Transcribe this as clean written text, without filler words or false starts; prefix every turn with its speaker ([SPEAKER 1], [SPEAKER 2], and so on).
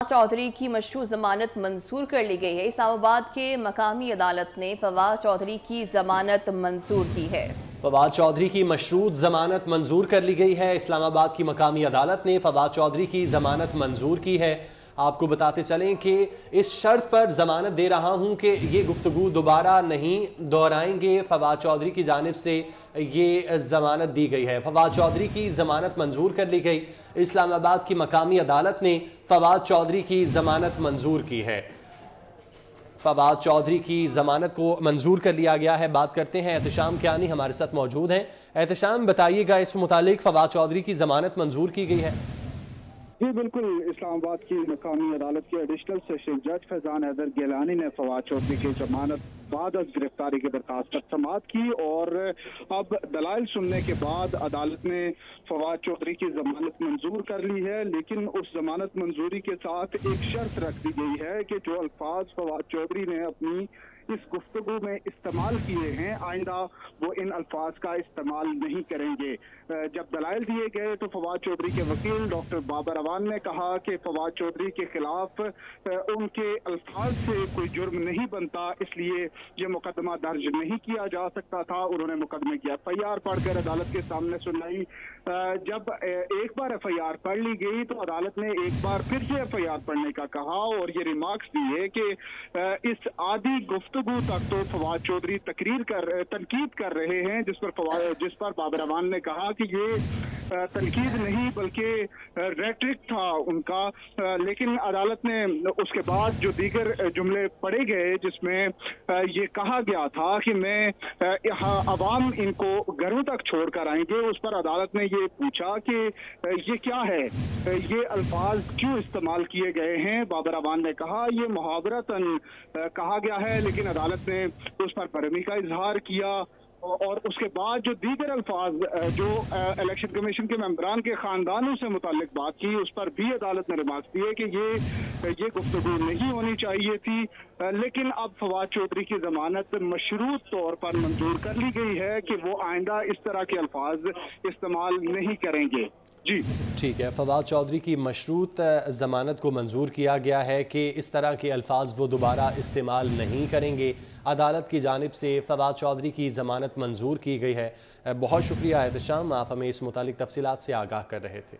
[SPEAKER 1] चौधरी की मशरूत जमानत मंजूर कर ली गई है। इस्लामाबाद के मकामी अदालत ने फवाद चौधरी की जमानत मंजूर की है।
[SPEAKER 2] फवाद चौधरी की मशरूत जमानत मंजूर कर ली गई है। इस्लामाबाद की मकामी अदालत ने फवाद चौधरी की जमानत मंजूर की है। आपको बताते चलें कि इस शर्त पर जमानत दे रहा हूं कि ये गुफ्तगू दोबारा नहीं दोहराएंगे। फवाद चौधरी की जानिब से ये जमानत दी गई है। फवाद चौधरी की जमानत मंजूर कर ली गई। इस्लामाबाद की मकामी अदालत ने फवाद चौधरी की जमानत मंजूर की है। फवाद चौधरी की जमानत को मंजूर कर लिया गया है। बात करते हैं एहतशाम कियानी हमारे साथ मौजूद हैं। एहतशाम, बताइएगा इस मुतालिक फवाद चौधरी की जमानत मंजूर की गई है।
[SPEAKER 3] जी बिल्कुल, इस्लामाबाद की मकामी अदालत के एडिशनल सेशन जज फैजान हैदर गिलानी ने फवाद चौधरी की जमानत बाद गिरफ्तारी की दरखास्त पर समाअत की और अब दलाइल सुनने के बाद अदालत ने फवाद चौधरी की जमानत मंजूर कर ली है। लेकिन उस जमानत मंजूरी के साथ एक शर्त रख दी गई है कि जो अल्फाज फवाद चौधरी ने अपनी इस गुफ्तगू में इस्तेमाल किए हैं, आइंदा वो इन अल्फाज का इस्तेमाल नहीं करेंगे। जब दलाइल दिए गए तो फवाद चौधरी के वकील डॉक्टर बाबर अवान ने कहा कि फवाद चौधरी के खिलाफ उनके अल्फाज से कोई जुर्म नहीं बनता, इसलिए ये मुकदमा दर्ज नहीं किया जा सकता था। उन्होंने मुकदमे की FIR पढ़कर अदालत के सामने सुनाई। जब एक बार FIR पढ़ ली गई तो अदालत ने एक बार फिर से FIR पढ़ने का कहा और ये रिमार्क्स दिए कि इस आदि गुफ्तगू तक तो फवाद चौधरी तनकीद कर रहे हैं, जिस पर बाबर अवान ने कहा कि ये तनकीद नहीं बल्कि रेट्रिक था उनका। लेकिन अदालत ने उसके बाद जो दीगर जुमले पढ़े गए जिसमें ये कहा गया था कि मैं अवाम इनको घरों तक छोड़ कर आएंगे, उस पर अदालत ने ये पूछा कि ये क्या है, ये अल्फाज क्यों इस्तेमाल किए गए हैं। बाबर अवान ने कहा ये मुहावरतन कहा गया है, लेकिन अदालत ने उस पर बरहमी का इजहार किया। और उसके बाद जो दीगर अल्फाज जो इलेक्शन कमीशन के मेंबरान के खानदानों से मुतालिक बात की, उस पर भी अदालत ने रिमार्क्स दिए कि ये गुफ्तगू नहीं होनी चाहिए थी। लेकिन अब फवाद चौधरी की जमानत मशरूत तौर पर मंजूर कर ली गई है कि वो आइंदा इस तरह के अल्फाज इस्तेमाल नहीं करेंगे। जी
[SPEAKER 2] ठीक है, फवाद चौधरी की मशरूत ज़मानत को मंजूर किया गया है कि इस तरह के अल्फाज वो दोबारा इस्तेमाल नहीं करेंगे। अदालत की जानिब से फवाद चौधरी की ज़मानत मंजूर की गई है। बहुत शुक्रिया एहतशाम, आप हमें इस मुतालिक तफसीलात से आगाह कर रहे थे।